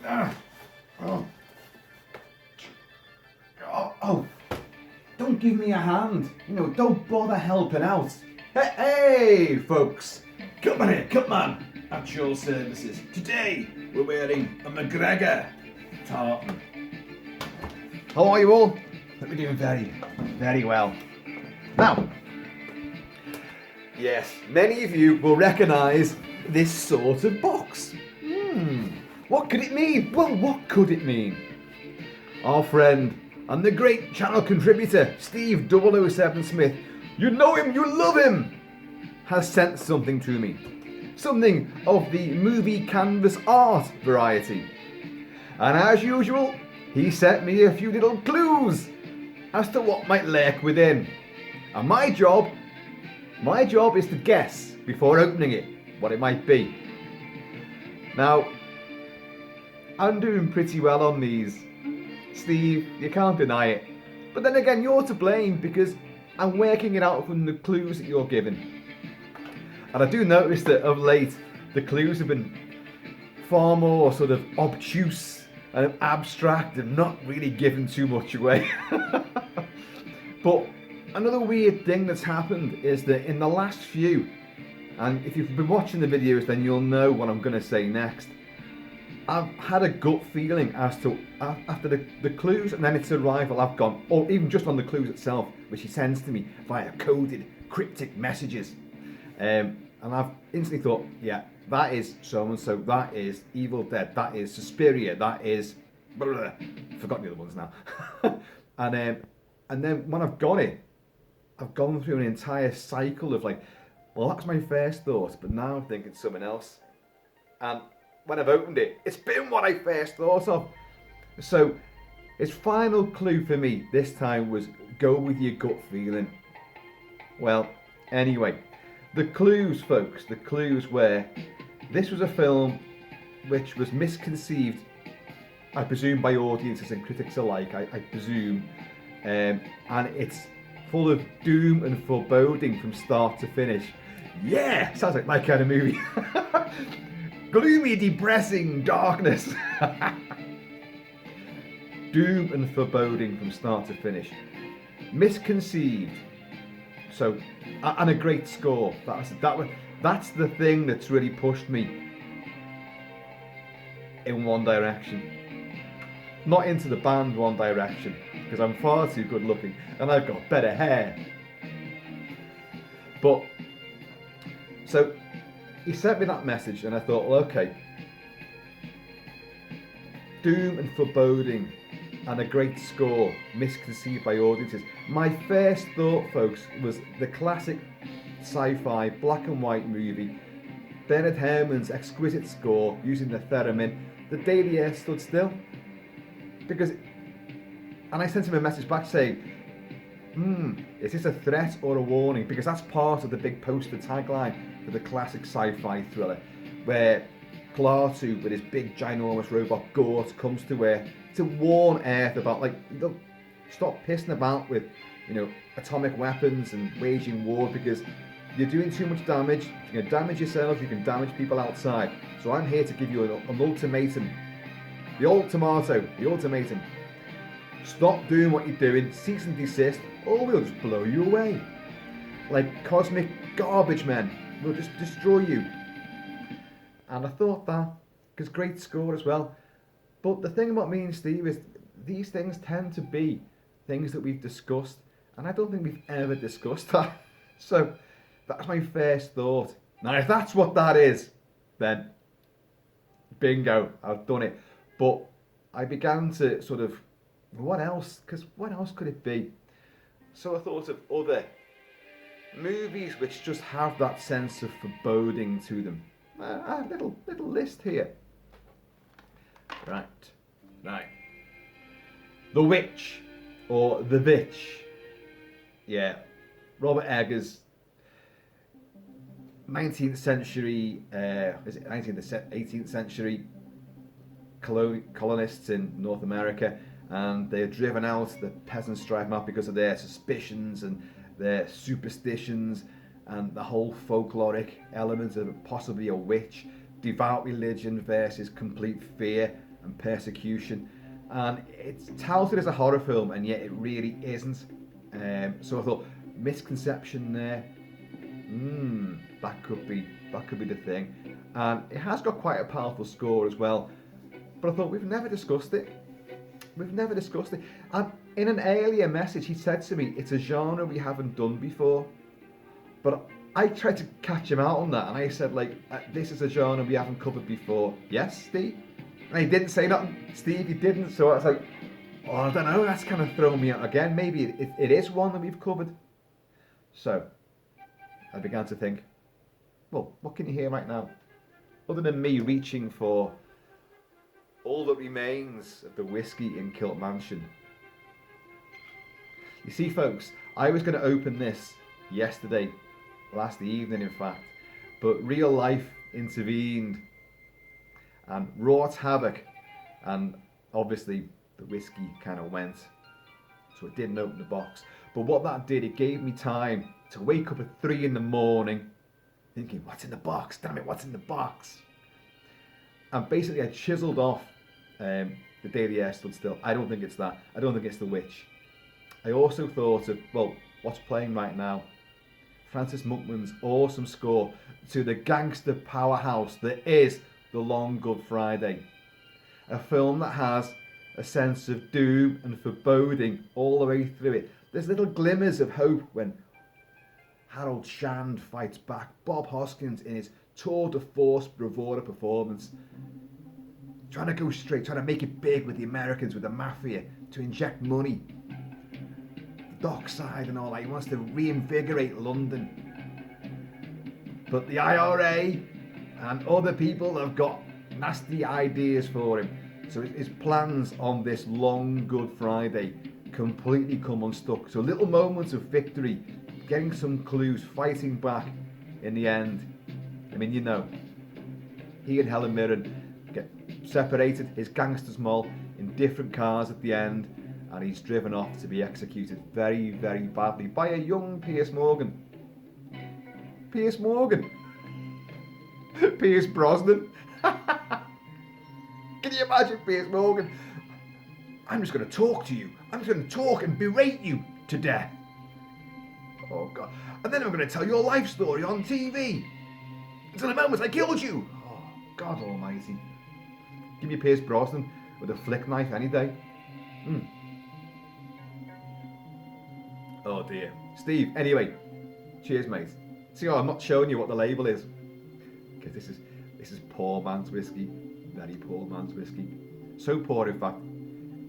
Ah, oh. Oh, don't give me a hand. Don't bother helping out. Hey, folks. Come here, Kilt-Man. At your services. Today, we're wearing a McGregor tartan. How are you all? Hope you're doing very, very well. Now, yes, many of you will recognise this sort of box. What could it mean? Well, what could it mean? Our friend and the great channel contributor, Steve 007 Smith, you know him, you love him, has sent something to me. Something of the movie canvas art variety. And as usual, he sent me a few little clues as to what might lurk within. And my job is to guess before opening it what it might be. Now, I'm doing pretty well on these. Steve, you can't deny it. But then again, you're to blame because I'm working it out from the clues that you're given. And I do notice that of late, the clues have been far more sort of obtuse and abstract and not really giving too much away. But another weird thing that's happened is that in the last few, and if you've been watching the videos, then you'll know what I'm going to say next. I've had a gut feeling as to, after the clues and then its arrival, I've gone, or even just on the clues itself, which he sends to me via coded cryptic messages. And I've instantly thought, yeah, that is so-and-so, that is Evil Dead, that is Suspiria, that is... blah, blah, blah. Forgotten the other ones now. And then when I've got it, I've gone through an entire cycle of like, well, that's my first thought, but now I'm thinking something else. And when I've opened it, it's been what I first thought of. So his final clue for me this time was go with your gut feeling. Well, anyway, the clues, folks, the clues were this was a film which was misconceived, I presume, by audiences and critics alike, I presume. And it's full of doom and foreboding from start to finish. Yeah, sounds like my kind of movie. Gloomy, depressing darkness. Doom and foreboding from start to finish. Misconceived. So, and a great score. That's the thing that's really pushed me in one direction. Not into the band One Direction, because I'm far too good looking and I've got better hair. But, so, he sent me that message and I thought, well, okay. Doom and foreboding and a great score, misconceived by audiences. My first thought, folks, was the classic sci-fi black and white movie, Bernard Herrmann's exquisite score using the theremin, The Day the Earth Stood Still. Because, and I sent him a message back saying, is this a threat or a warning? Because that's part of the big poster tagline for the classic sci-fi thriller, where Klaatu with his big ginormous robot Gort comes to Earth to warn Earth about, like, stop pissing about with, atomic weapons and waging war, because you're doing too much damage. You can damage yourselves, you can damage people outside. So I'm here to give you an ultimatum. The ultimatum. Stop doing what you're doing, cease and desist, or we'll just blow you away. Like cosmic garbage men, we'll just destroy you. And I thought that, because great score as well. But the thing about me and Steve is, these things tend to be things that we've discussed, and I don't think we've ever discussed that. So, that's my first thought. Now, if that's what that is, then bingo, I've done it. But I began to sort of, what else? Because what else could it be? So I thought of other movies which just have that sense of foreboding to them. A little list here. Right. The Witch, or The Bitch. Yeah, Robert Eggers. 19th century, 18th century colonists in North America, and they're driven out, the peasants drive them out because of their suspicions and their superstitions and the whole folkloric element of possibly a witch, devout religion versus complete fear and persecution. And it's touted as a horror film, and yet it really isn't. So I thought, misconception there. That could be the thing. And it has got quite a powerful score as well. But I thought, we've never discussed it. And in an earlier message, he said to me, it's a genre we haven't done before. But I tried to catch him out on that, and I said, this is a genre we haven't covered before. Yes, Steve? And he didn't say nothing. Steve, he didn't. So I was like, I don't know, that's kind of thrown me out again. Maybe it is one that we've covered. So I began to think, well, what can you hear right now? Other than me reaching for all that remains of the whiskey in Kilt Mansion. You see, folks, I was going to open this yesterday, last evening in fact, but real life intervened and wrought havoc, and obviously the whiskey kind of went, so it didn't open the box. But what that did, it gave me time to wake up at 3 in the morning thinking, what's in the box? Damn it, what's in the box? And basically I chiseled off the Day the Air Stood Still. I don't think it's that. I don't think it's The Witch. I also thought of, well, what's playing right now? Francis Monkman's awesome score to the gangster powerhouse that is The Long Good Friday. A film that has a sense of doom and foreboding all the way through it. There's little glimmers of hope when Harold Shand fights back. Bob Hoskins in his tour de force bravura performance, trying to go straight, trying to make it big with the Americans, with the mafia, to inject money. The dockside and all that. He wants to reinvigorate London. But the IRA and other people have got nasty ideas for him. So his plans on this long Good Friday completely come unstuck. So little moments of victory, getting some clues, fighting back in the end. I mean, you know, he and Helen Mirren get separated, his gangsters moll in different cars at the end, and he's driven off to be executed very, very badly by a young Piers Morgan. Piers Morgan. Piers Brosnan. Can you imagine Piers Morgan? I'm just going to talk to you. I'm just going to talk and berate you to death. Oh, God. And then I'm going to tell your life story on TV. Until the moment I killed you. Oh, God almighty. Give me Piers Brosnan with a flick knife any day. Oh, dear. Steve, anyway. Cheers, mate. See, I'm not showing you what the label is. Because this is poor man's whiskey. Very poor man's whiskey. So poor, in fact,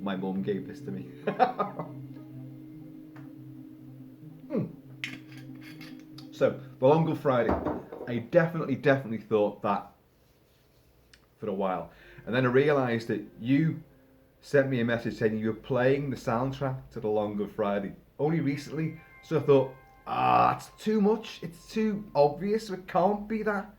my mum gave this to me. So, The Long Good Friday. I definitely thought that for a while. And then I realised that you sent me a message saying you were playing the soundtrack to The Long Good Friday only recently. So I thought, it's too much. It's too obvious. It can't be that.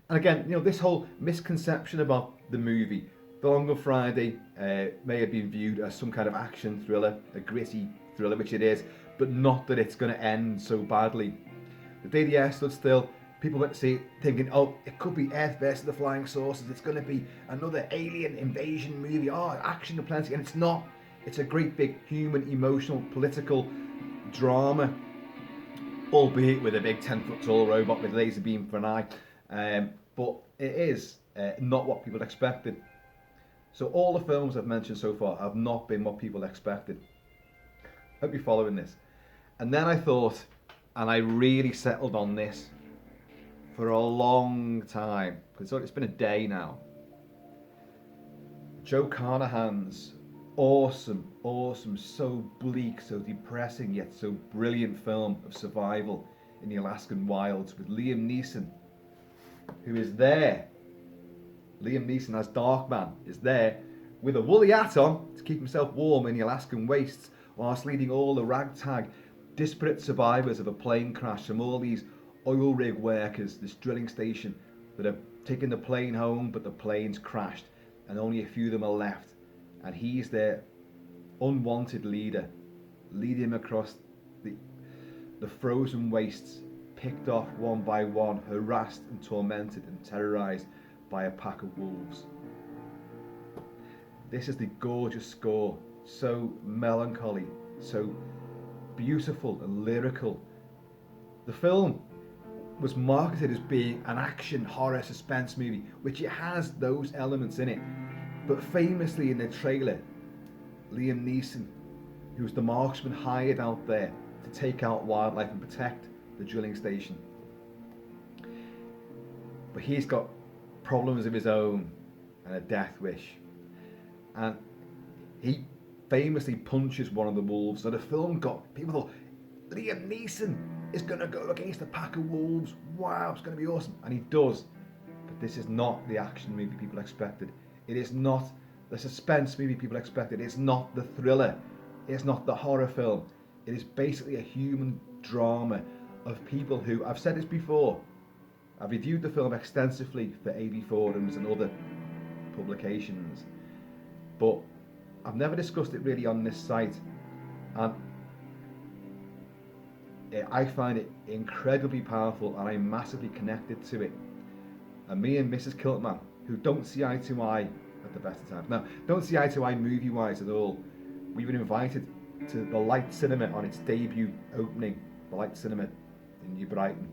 And again, you know, this whole misconception about the movie, The Long Good Friday, may have been viewed as some kind of action thriller, a gritty thriller, which it is, but not that it's going to end so badly. The Day the Air Stood Still, people went to see it thinking, oh, it could be Earth versus the Flying Saucers, it's going to be another alien invasion movie, action aplenty, and it's not. It's a great big human, emotional, political drama, albeit with a big 10-foot tall robot with a laser beam for an eye. But it is not what people expected. So all the films I've mentioned so far have not been what people expected. Hope you're following this. And then I thought, and I really settled on this for a long time, because it's been a day now. Joe Carnahan's awesome, so bleak, so depressing, yet so brilliant film of survival in the Alaskan wilds with Liam Neeson, who is there. Liam Neeson as Darkman is there with a woolly hat on to keep himself warm in the Alaskan wastes, whilst leading all the ragtag, disparate survivors of a plane crash from all these oil rig workers, this drilling station, that have taken the plane home, but the plane's crashed and only a few of them are left. And he's their unwanted leader, leading them across the frozen wastes, picked off one by one, harassed and tormented and terrorized by a pack of wolves. This is the gorgeous score, so melancholy, so beautiful and lyrical. The film was marketed as being an action, horror, suspense movie, which it has those elements in it. But famously in the trailer, Liam Neeson, who was the marksman hired out there to take out wildlife and protect the drilling station, but he's got problems of his own and a death wish. And he famously punches one of the wolves. So the film got, people thought, Liam Neeson is going to go against a pack of wolves. Wow, it's going to be awesome. And he does. But this is not the action movie people expected. It is not the suspense movie people expected. It's not the thriller. It's not the horror film. It is basically a human drama of people who, I've said this before, I've reviewed the film extensively for AV forums and other publications, but I've never discussed it really on this site, and I find it incredibly powerful, and I'm massively connected to it. And me and Mrs. Kilt-Man, who don't see eye to eye at the best of times, now don't see eye to eye movie wise at all, we were invited to the Light Cinema on its debut opening, the Light Cinema in New Brighton,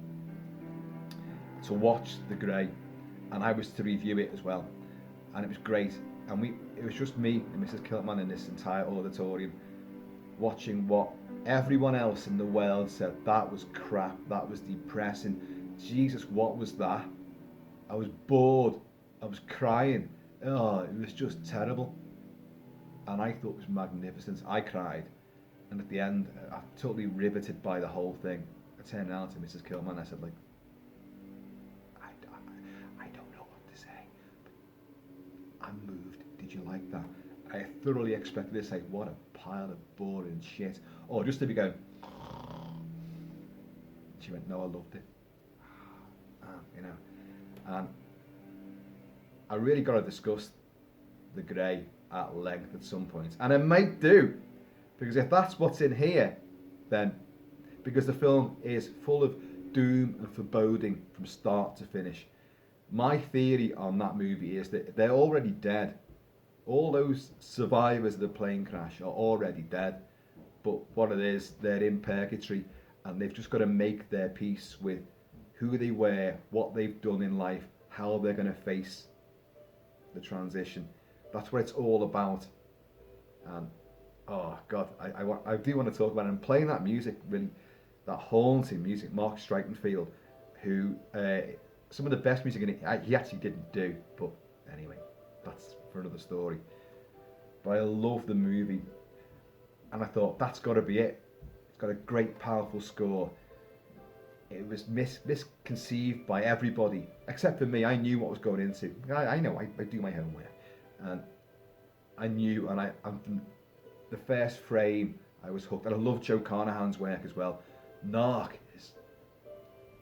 to watch The Grey, and I was to review it as well, and it was great. And it was just me and Mrs. Kilt-Man in this entire auditorium, watching what everyone else in the world said that was crap, that was depressing. Jesus, what was that? I was bored, I was crying. Oh, it was just terrible. And I thought it was magnificent. I cried, and at the end, I'm totally riveted by the whole thing. I turned around to Mrs. Kilt-Man, I said, like, I don't know what to say, but I'm moved. Did you like that? I thoroughly expected to say, what a pile of boring shit. Or just to be going, she went, no, I loved it. You know, and I really got to discuss The Grey at length at some point. And I might do, because if that's what's in here, then, because the film is full of doom and foreboding from start to finish. My theory on that movie is that they're already dead. All those survivors of the plane crash are already dead. But what it is, they're in purgatory, and they've just got to make their peace with who they were, what they've done in life, how they're going to face the transition. That's what it's all about. And oh God, I do want to talk about it. And playing that music, really, that haunting music, Mark Streitenfeld, who some of the best music in it, he actually didn't do, but anyway, that's for another story. But I love the movie, and I thought that's got to be it. It's got a great, powerful score. It was misconceived by everybody except for me. I knew what was going into. I know. I do my homework, and I knew. And from the first frame, I was hooked. And I love Joe Carnahan's work as well. Narc is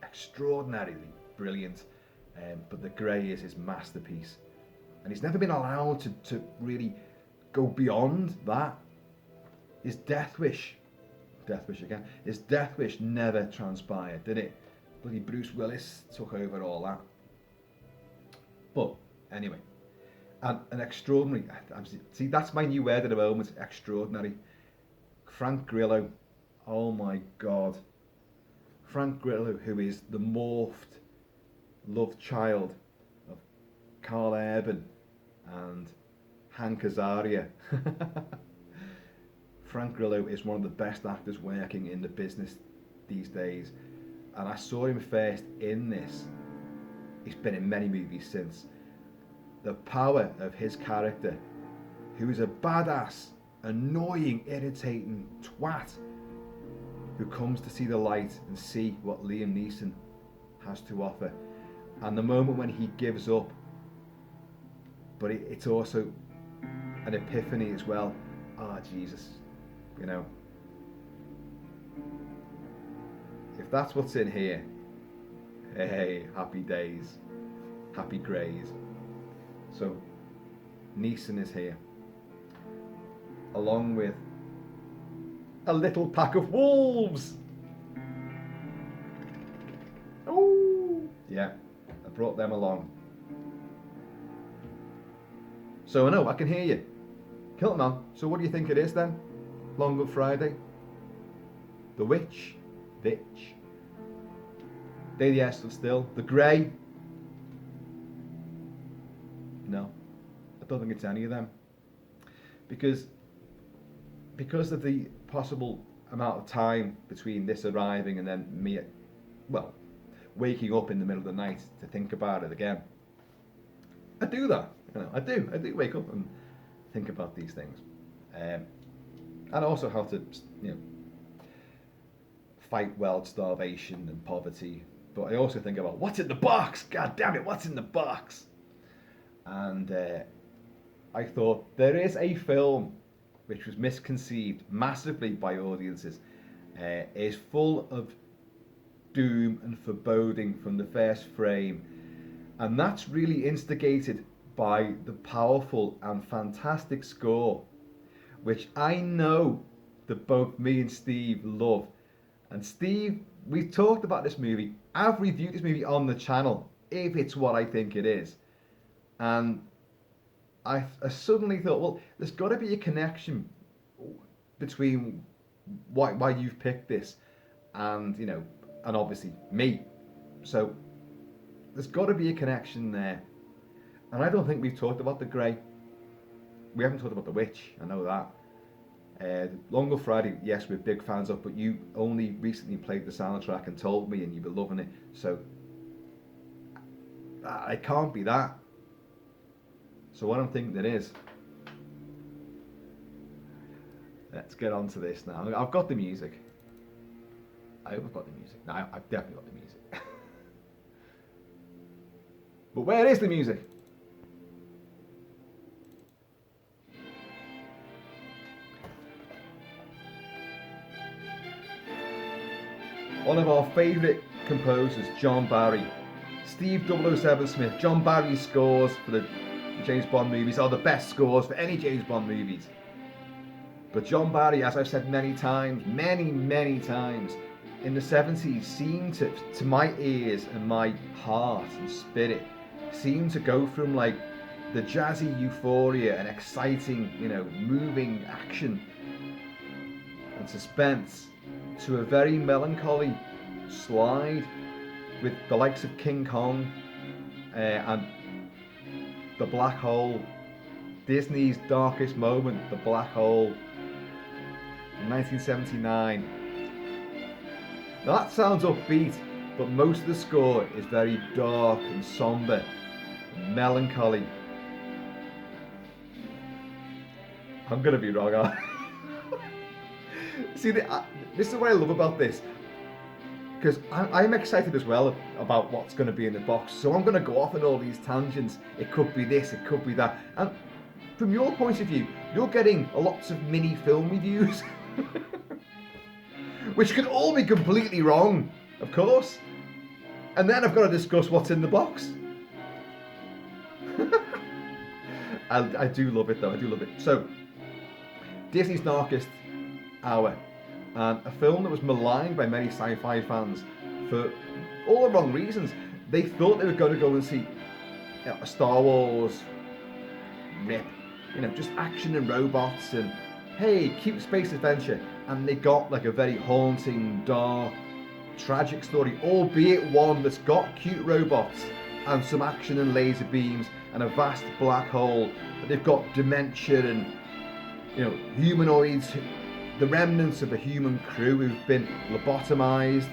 extraordinarily brilliant, but The Grey is his masterpiece, and he's never been allowed to really go beyond that. His Death Wish again. His Death Wish never transpired, did it? Bloody Bruce Willis took over all that. But anyway, and an extraordinary. See, that's my new word at the moment. Extraordinary. Frank Grillo. Oh my God. Frank Grillo, who is the morphed love child of Carl Urban and Hank Azaria. Frank Grillo is one of the best actors working in the business these days, and I saw him first in this. He's been in many movies since. The power of his character, who is a badass, annoying, irritating twat who comes to see the light and see what Liam Neeson has to offer, and the moment when he gives up, but it's also an epiphany as well. Ah, Jesus. You know, if that's what's in here, hey, happy days, happy greys. So Neeson is here, along with a little pack of wolves. Oh, yeah, I brought them along. So I know I can hear you. Kilt-Man, so what do you think it is then? Long Good Friday? The Witch? Bitch? Day the Air Stood Still? The Grey? No, I don't think it's any of them. Because of the possible amount of time between this arriving and then me, well, waking up in the middle of the night to think about it again. I do that. I do wake up and think about these things. And also how to, fight world starvation and poverty. But I also think about what's in the box. God damn it, what's in the box? And I thought there is a film which was misconceived massively by audiences, is full of doom and foreboding from the first frame, and that's really instigated by the powerful and fantastic score, which I know that both me and Steve love. And Steve, we've talked about this movie. I've reviewed this movie on the channel, if it's what I think it is. And I suddenly thought, well, there's got to be a connection between why you've picked this and, and obviously me. So there's got to be a connection there. And I don't think we've talked about The Grey. We haven't talked about The Witch, I know that. Long Good Friday, yes, we're big fans of, but you only recently played the soundtrack and told me and you were loving it. So it can't be that. So what I'm thinking it is, let's get on to this now. I've got the music. I hope I've got the music. No, I've definitely got the music. But where is the music? One of our favourite composers, John Barry. Steve 007 Smith. John Barry's scores for the James Bond movies are the best scores for any James Bond movies. But John Barry, as I've said many times, many times, in the 70s seemed to my ears and my heart and spirit, seemed to go from like the jazzy euphoria and exciting, moving action and suspense to a very melancholy slide with the likes of King Kong and The Black Hole, Disney's darkest moment, The Black Hole, in 1979. Now that sounds upbeat, but most of the score is very dark and somber, and melancholy. I'm gonna be wrong, aren't I? See, this is what I love about this, because I'm excited as well about what's going to be in the box. So I'm going to go off on all these tangents. It could be this, it could be that. And from your point of view, you're getting lots of mini film reviews, which could all be completely wrong, of course. And then I've got to discuss what's in the box. I do love it though, I do love it. So, Disney's Darkest Hour, and a film that was maligned by many sci-fi fans for all the wrong reasons. They thought they were going to go and see a Star Wars rip, just action and robots and hey, cute space adventure, and they got like a very haunting, dark, tragic story, albeit one that's got cute robots and some action and laser beams and a vast black hole, but they've got dementia and humanoids, the remnants of a human crew who've been lobotomized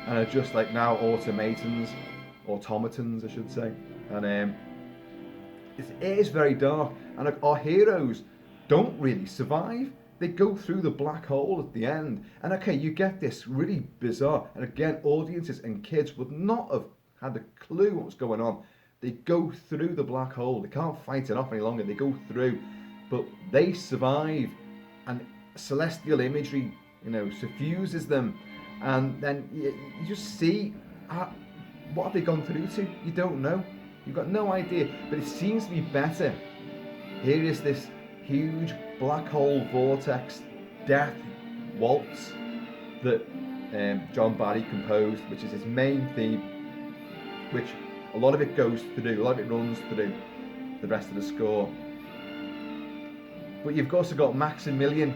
and are just like now automatons I should say. And it is very dark, and our heroes don't really survive. They go through the black hole at the end, and okay, you get this really bizarre, and again, audiences and kids would not have had a clue what was going on. They go through the black hole, they can't fight it off any longer, they go through, but they survive, and celestial imagery, suffuses them, and then you just see what have they gone through to? You don't know. You've got no idea, but it seems to be better. Here is this huge black hole vortex death waltz that John Barry composed, which is his main theme, which a lot of it goes through, a lot of it runs through the rest of the score. But you've also got Maximilian.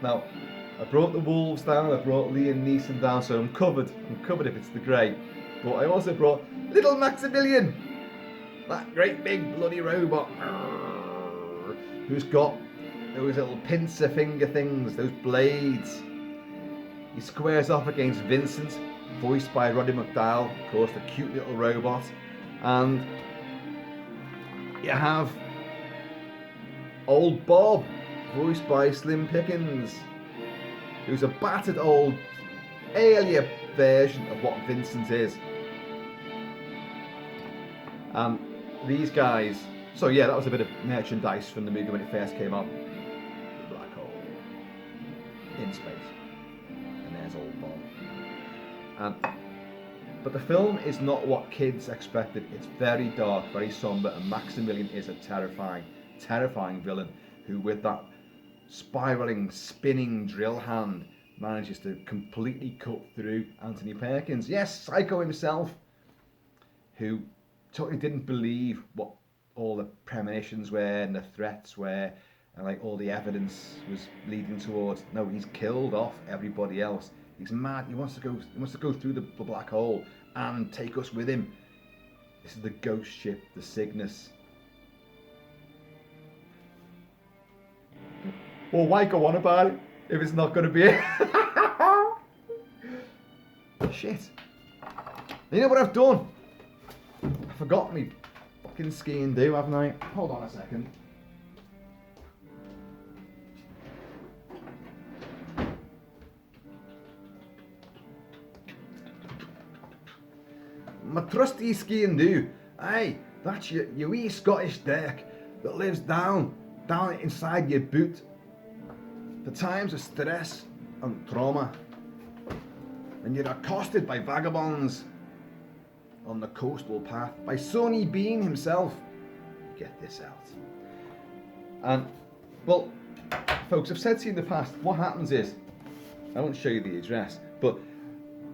Now, I brought the wolves down, I brought Liam Neeson down, so I'm covered if it's the grey. But I also brought little Maximilian, that great big bloody robot, who's got those little pincer finger things, those blades. He squares off against Vincent, voiced by Roddy McDowall, of course, the cute little robot. And you have Old Bob, voiced by Slim Pickens, who's a battered old earlier version of what Vincent is. And these guys, so yeah, that was a bit of merchandise from the movie when it first came out. The black hole in space, and there's Old Bob. But the film is not what kids expected. It's very dark, very somber, and Maximilian is a terrifying villain who, with that spiraling, spinning drill hand, manages to completely cut through Anthony Perkins. Yes, Psycho himself, who totally didn't believe what all the premonitions were and the threats were, and like all the evidence was leading towards. No, he's killed off everybody else. He's mad. He wants to go through the black hole and take us with him. This is the ghost ship, the Cygnus. Well, why go on about it if it's not going to be it? Shit. You know what I've done? I forgot me fucking skiing do, haven't I? Hold on a second. My trusty skiing do. Aye, that's your wee Scottish dirk that lives down inside your boot. The times of stress and trauma, and you're accosted by vagabonds on the coastal path, by Sonny Bean himself. Get this out. And, well, folks, I've said to you in the past, what happens is, I won't show you the address, but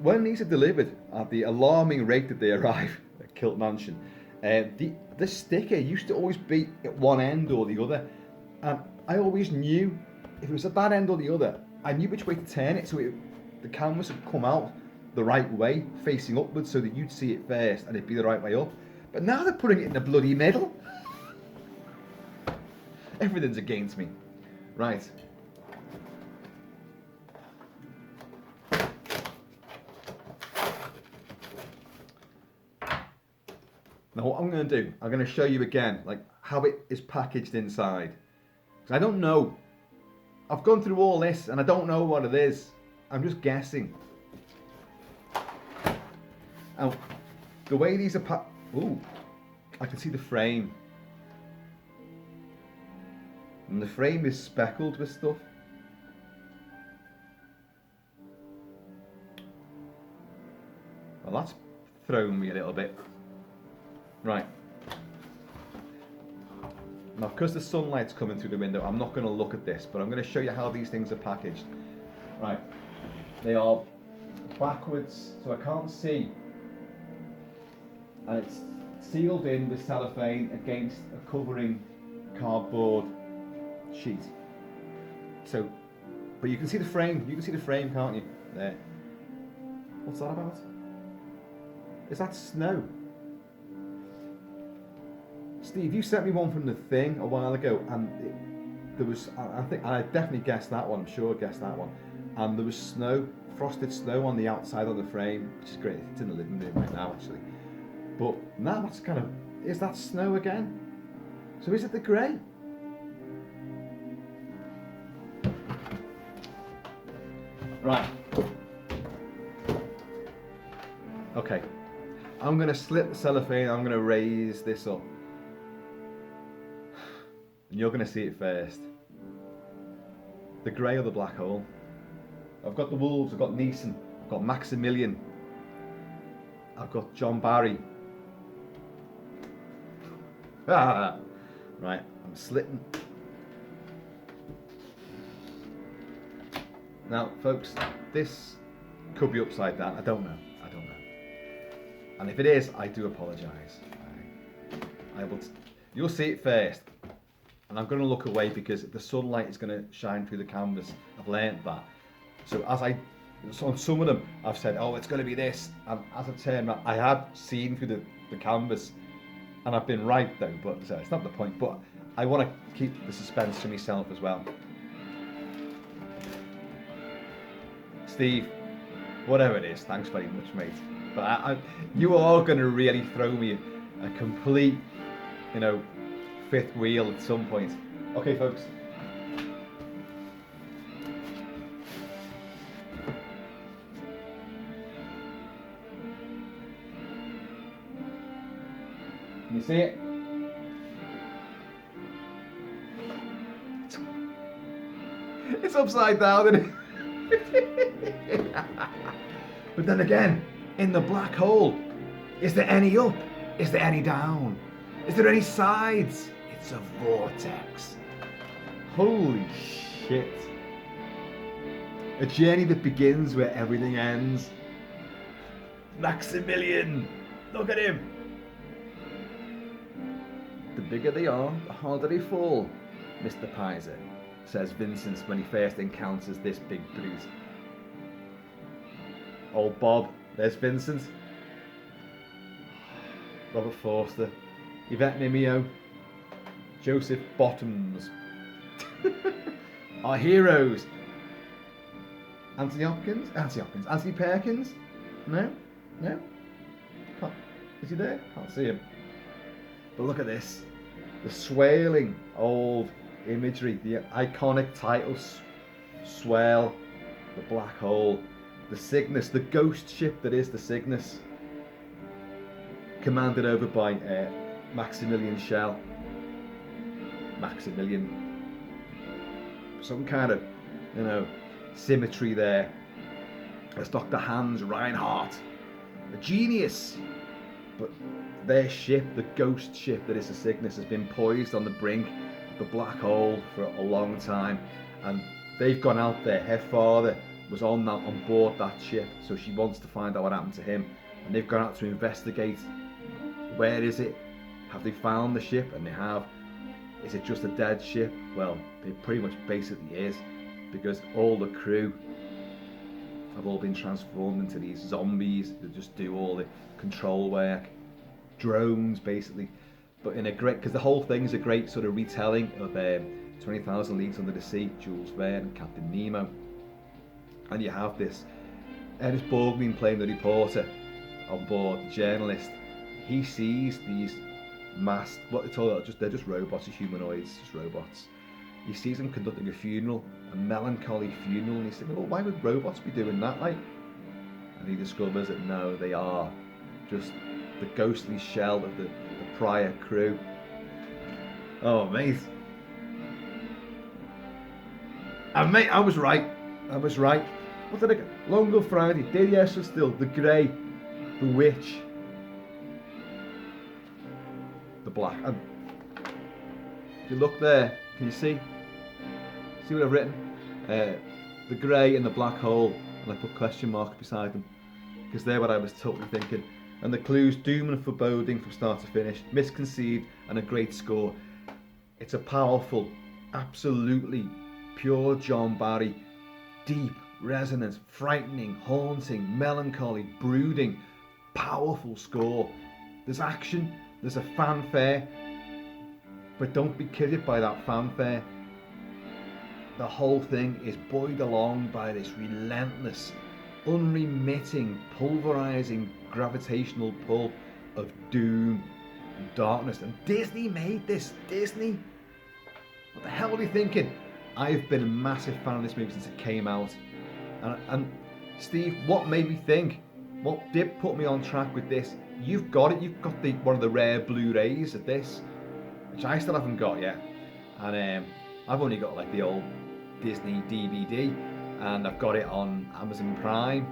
when these are delivered at the alarming rate that they arrive at Kilt Mansion, the sticker used to always be at one end or the other, and I always knew if it was at that end or the other, I knew which way to turn it so the canvas would come out the right way, facing upwards, so that you'd see it first and it'd be the right way up. But now they're putting it in the bloody middle. Everything's against me. Right. Now what I'm going to do, I'm going to show you again, like how it is packaged inside. Because I don't know. I've gone through all this and I don't know what it is. I'm just guessing. And the way these are ooh, I can see the frame. And the frame is speckled with stuff. Well, that's thrown me a little bit. Right. Now, because the sunlight's coming through the window, I'm not going to look at this, but I'm going to show you how these things are packaged. Right. They are backwards, so I can't see. And it's sealed in with cellophane against a covering cardboard sheet. So, but you can see the frame. You can see the frame, can't you? There. What's that about? Is that snow? Steve, you sent me one from the thing a while ago, and there was, I think, I definitely guessed that one, I'm sure I guessed that one. And there was snow, frosted snow on the outside of the frame, which is great. It's in the living room right now, actually. But now that's kind of, is that snow again? So is it the grey? Right. Okay. I'm going to slip the cellophane, I'm going to raise this up. And you're going to see it first. The grey or the black hole. I've got the wolves, I've got Neeson, I've got Maximilian, I've got John Barry. Ah, right, I'm slitting. Now, folks, this could be upside down. I don't know. And if it is, I do apologise. You'll see it first. and I'm going to look away because the sunlight is going to shine through the canvas. I've learnt that. So on some of them, I've said, oh, it's going to be this. And as I turn around, I have seen through the canvas, and I've been right though, but so it's not the point. But I want to keep the suspense to myself as well. Steve, whatever it is, thanks very much, mate. But you are going to really throw me a complete, fifth wheel at some point. Okay, folks. Can you see it? It's upside down, isn't it? But then again, in the black hole, is there any up? Is there any down? Is there any sides? It's a vortex. Holy shit. A journey that begins where everything ends. Maximilian! Look at him! The bigger they are, the harder they fall, Mr. Pizer, says Vincent when he first encounters this big brute. Old Bob, there's Vincent. Robert Forster, Yvette Mimeo, Joseph Bottoms. Our heroes. Anthony Perkins? No? Is he there? Can't see him. But look at this. The swirling old imagery, the iconic title, Swirl, the black hole, the Cygnus, the ghost ship that is the Cygnus, commanded over by Maximilian Schell. Maximilian, some kind of, symmetry there. There's Dr. Hans Reinhardt, a genius, but their ship, the ghost ship that is the Cygnus, has been poised on the brink of the black hole for a long time, and they've gone out there. Her father was on board that ship, so she wants to find out what happened to him, and they've gone out to investigate. Where is it? Have they found the ship? And they have. Is it just a dead ship? Well, it pretty much basically is, because all the crew have all been transformed into these zombies that just do all the control work. Drones, basically. But in a great, because the whole thing is a great sort of retelling of 20,000 Leagues Under the Sea, Jules Verne and Captain Nemo. And you have this Ernest Borgnine playing the reporter on board, the journalist. He sees these masked, they're just robots, humanoids, just robots. He sees them conducting a funeral, a melancholy funeral, and he's thinking, well, why would robots be doing that, like? And he discovers that no, they are just the ghostly shell of the prior crew. Oh, mate. And mate, I was right. What did I get? Long Good Friday, Day the Esther Still, The Grey, The Witch, The Black. And if you look there, can you see? See what I've written? The Grey and the Black Hole, and I put question marks beside them, because they're what I was totally thinking. And the clues, doom and foreboding from start to finish, misconceived and a great score. It's a powerful, absolutely pure John Barry, deep, resonant, frightening, haunting, melancholy, brooding, powerful score. There's action, there's a fanfare, but don't be kidded by that fanfare. The whole thing is buoyed along by this relentless, unremitting, pulverizing gravitational pull of doom and darkness. And Disney made this. Disney? What the hell are they thinking? I've been a massive fan of this movie since it came out. And Steve, what made me think? What did put me on track with this? You've got it. You've got one of the rare Blu-rays of this, which I still haven't got yet. And I've only got like the old Disney DVD, and I've got it on Amazon Prime,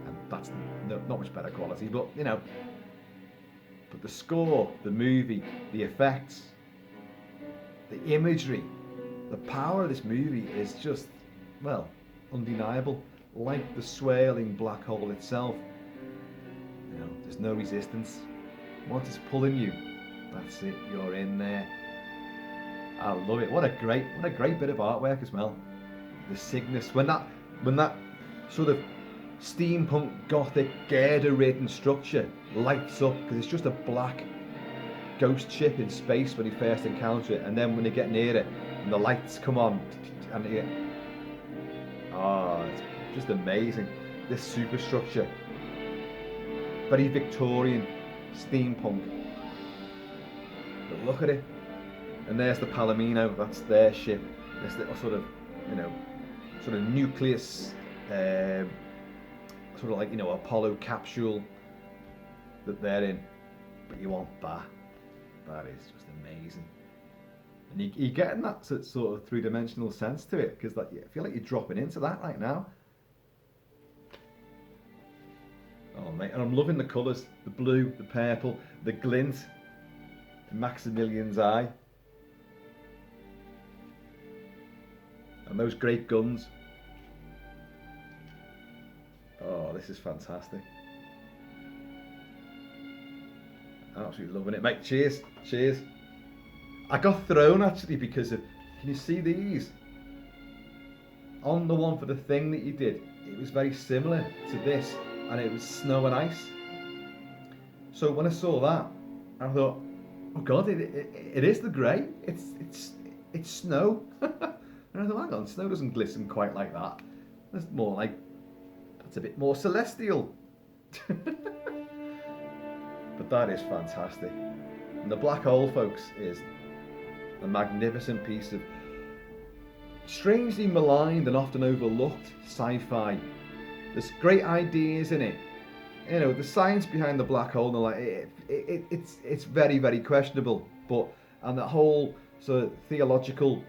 and that's not much better quality, but but the score, the movie, the effects, the imagery, the power of this movie is just, well, undeniable. Like the swirling black hole itself, there's no resistance. Once it's pulling you, that's it, you're in there. I love it. What a great bit of artwork as well. The Cygnus, when that sort of steampunk gothic girder-ridden structure lights up, because it's just a black ghost ship in space when you first encounter it, and then when you get near it and the lights come on, and it's just amazing. This superstructure, very Victorian, steampunk. But look at it, and there's the Palomino. That's their ship. This little sort of, sort of nucleus, sort of like Apollo capsule that they're in. But you want that. That is just amazing. And you're getting that sort of three-dimensional sense to it, because I feel like you're dropping into that right now. Oh mate, and I'm loving the colours, the blue, the purple, the glint in Maximilian's eye. And those great guns. Oh, this is fantastic. Absolutely loving it, mate. Cheers, cheers. I got thrown actually because of, can you see these? On the one for the thing that you did, it was very similar to this, and it was snow and ice. So when I saw that, I thought, oh God, it is the grey. It's snow. And I thought, hang on, snow doesn't glisten quite like that. It's more like, that's a bit more celestial. But that is fantastic. And the black hole, folks, is a magnificent piece of strangely maligned and often overlooked sci-fi. There's great ideas in it. The science behind the black hole, it's very, very questionable. And the whole sort of theological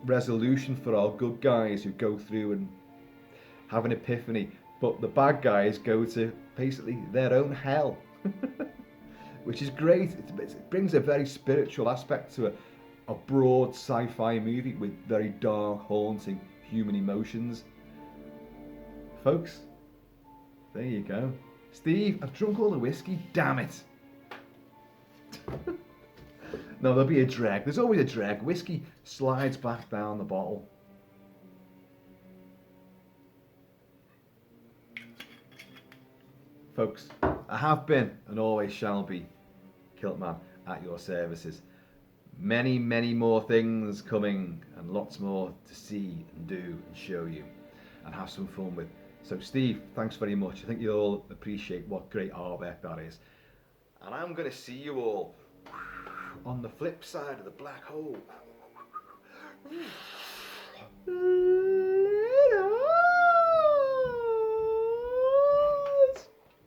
resolution for our good guys who go through and have an epiphany, but the bad guys go to basically their own hell. Which is great. It brings a very spiritual aspect to a broad sci-fi movie with very dark, haunting human emotions. Folks, there you go. Steve, I've drunk all the whiskey, damn it. No, there'll be a drag. There's always a drag. Whiskey slides back down the bottle. Folks, I have been and always shall be Kilt-Man at your services. Many, many more things coming, and lots more to see and do and show you and have some fun with. So Steve, thanks very much. I think you'll all appreciate what great artwork that is. And I'm going to see you all on the flip side of the black hole.